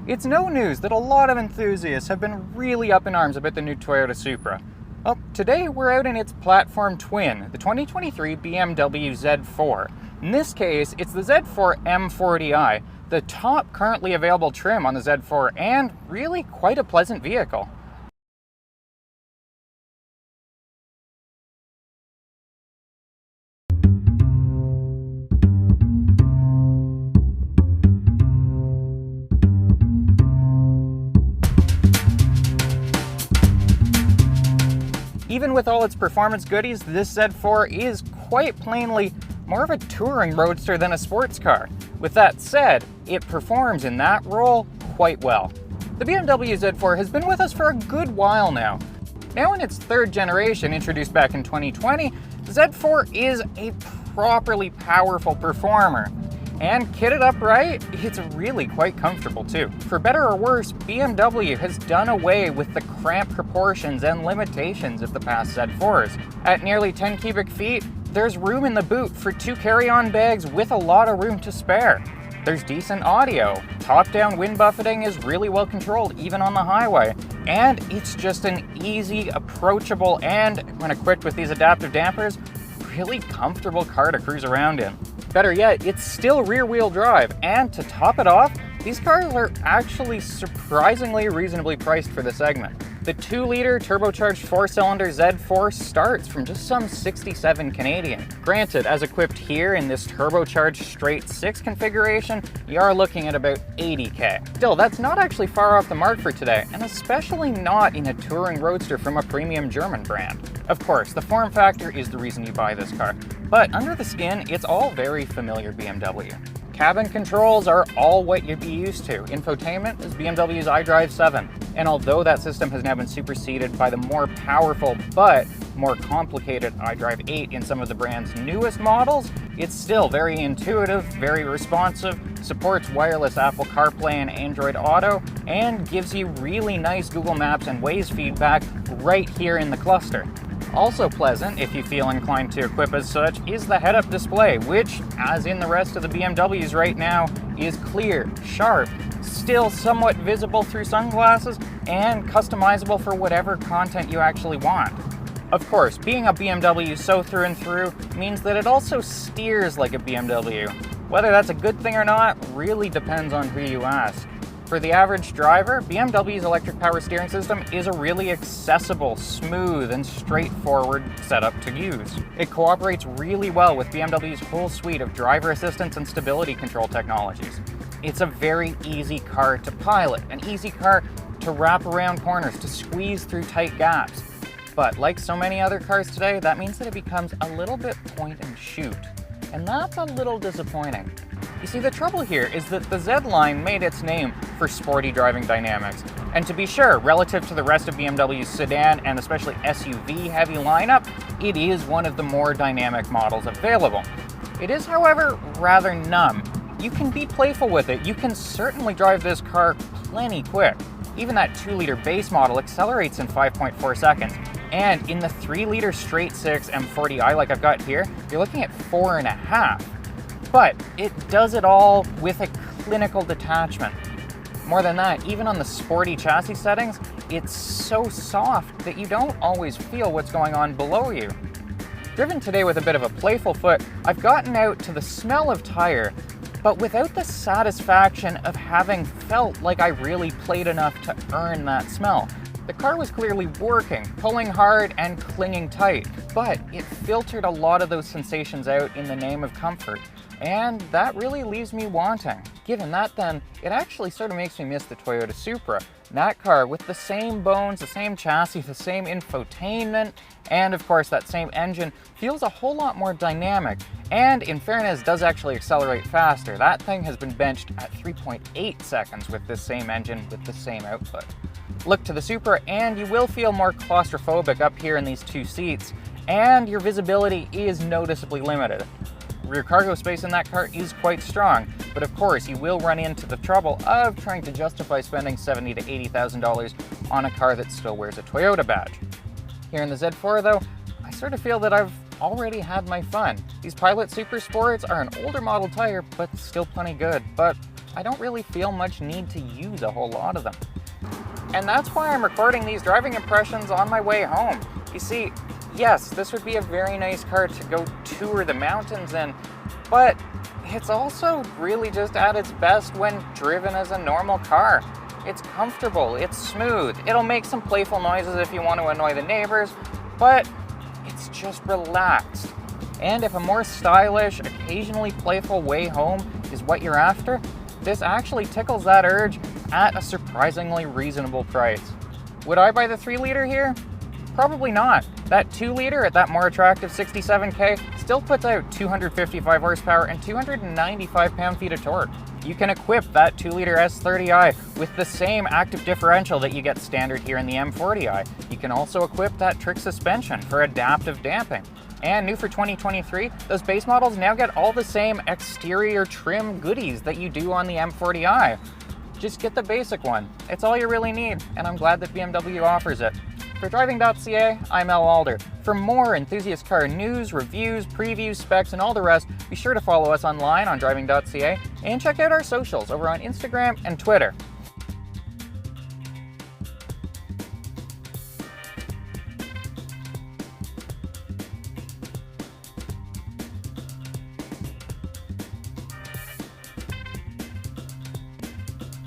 It's no news that a lot of enthusiasts have been really up in arms about the new Toyota Supra. Well, today we're out in its platform twin, the 2023 BMW Z4. In this case, it's the Z4 M40i, the top currently available trim on the Z4, and really quite a pleasant vehicle. Even with all its performance goodies, this Z4 is quite plainly more of a touring roadster than a sports car. With that said, it performs in that role quite well. The BMW Z4 has been with us for a good while now. Now in its third generation, introduced back in 2020, the Z4 is a properly powerful performer. And kitted up right, it's really quite comfortable too. For better or worse, BMW has done away with the cramped proportions and limitations of the past Z4s. At nearly 10 cubic feet, there's room in the boot for 2 carry-on bags with a lot of room to spare. There's decent audio, top-down wind buffeting is really well controlled even on the highway, and it's just an easy, approachable, and when equipped with these adaptive dampers, really comfortable car to cruise around in. Better yet, it's still rear-wheel drive, and to top it off, these cars are actually surprisingly reasonably priced for the segment. The 2-liter turbocharged 4-cylinder Z4 starts from just some 67 Canadian. Granted, as equipped here in this turbocharged straight 6 configuration, you are looking at about 80K. Still, that's not actually far off the mark for today, and especially not in a touring roadster from a premium German brand. Of course, the form factor is the reason you buy this car, but under the skin, it's all very familiar BMW. Cabin controls are all what you'd be used to. Infotainment is BMW's iDrive 7, and although that system has now been superseded by the more powerful but more complicated iDrive 8 in some of the brand's newest models, it's still very intuitive, very responsive, supports wireless Apple CarPlay and Android Auto, and gives you really nice Google Maps and Waze feedback right here in the cluster. Also pleasant, if you feel inclined to equip as such, is the head-up display, which, as in the rest of the BMWs right now, is clear, sharp, still somewhat visible through sunglasses, and customizable for whatever content you actually want. Of course, being a BMW so through and through means that it also steers like a BMW. Whether that's a good thing or not really depends on who you ask. For the average driver, BMW's electric power steering system is a really accessible, smooth, and straightforward setup to use. It cooperates really well with BMW's whole suite of driver assistance and stability control technologies. It's a very easy car to pilot, an easy car to wrap around corners, to squeeze through tight gaps. But like so many other cars today, that means that it becomes a little bit point and shoot. And that's a little disappointing. You see, the trouble here is that the Z-Line made its name for sporty driving dynamics. And to be sure, relative to the rest of BMW's sedan and especially SUV-heavy lineup, it is one of the more dynamic models available. It is, however, rather numb. You can be playful with it. You can certainly drive this car plenty quick. Even that 2-liter base model accelerates in 5.4 seconds. And in the 3-liter straight 6 M40i like I've got here, you're looking at 4.5. But it does it all with a clinical detachment. More than that, even on the sporty chassis settings, it's so soft that you don't always feel what's going on below you. Driven today with a bit of a playful foot, I've gotten out to the smell of tire, but without the satisfaction of having felt like I really played enough to earn that smell. The car was clearly working, pulling hard and clinging tight, but it filtered a lot of those sensations out in the name of comfort, and that really leaves me wanting. Given that then, it actually sort of makes me miss the Toyota Supra. That car with the same bones, the same chassis, the same infotainment, and of course that same engine feels a whole lot more dynamic, and in fairness does actually accelerate faster. That thing has been benched at 3.8 seconds with this same engine with the same output. Look to the Supra and you will feel more claustrophobic up here in these 2 seats, and your visibility is noticeably limited. Rear cargo space in that car is quite strong, but of course you will run into the trouble of trying to justify spending $70,000 to $80,000 on a car that still wears a Toyota badge. Here in the Z4 though, I sort of feel that I've already had my fun. These Pilot Super Sports are an older model tire, but still plenty good. But I don't really feel much need to use a whole lot of them. And that's why I'm recording these driving impressions on my way home. You see, yes, this would be a very nice car to go tour the mountains in, but it's also really just at its best when driven as a normal car. It's comfortable, it's smooth, it'll make some playful noises if you want to annoy the neighbors, but it's just relaxed. And if a more stylish, occasionally playful way home is what you're after, this actually tickles that urge at a surprisingly reasonable price. Would I buy the 3-liter here? Probably not. That 2-liter at that more attractive $67K still puts out 255 horsepower and 295 pound-feet of torque. You can equip that 2-liter S30i with the same active differential that you get standard here in the M40i. You can also equip that trick suspension for adaptive damping. And new for 2023, those base models now get all the same exterior trim goodies that you do on the M40i. Just get the basic one. It's all you really need, and I'm glad that BMW offers it. For Driving.ca, I'm Al Alder. For more enthusiast car news, reviews, previews, specs, and all the rest, be sure to follow us online on Driving.ca and check out our socials over on Instagram and Twitter.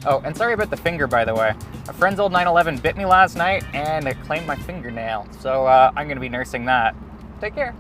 Oh, and sorry about the finger, by the way. A friend's old 911 bit me last night, and it claimed my fingernail. So I'm going to be nursing that. Take care.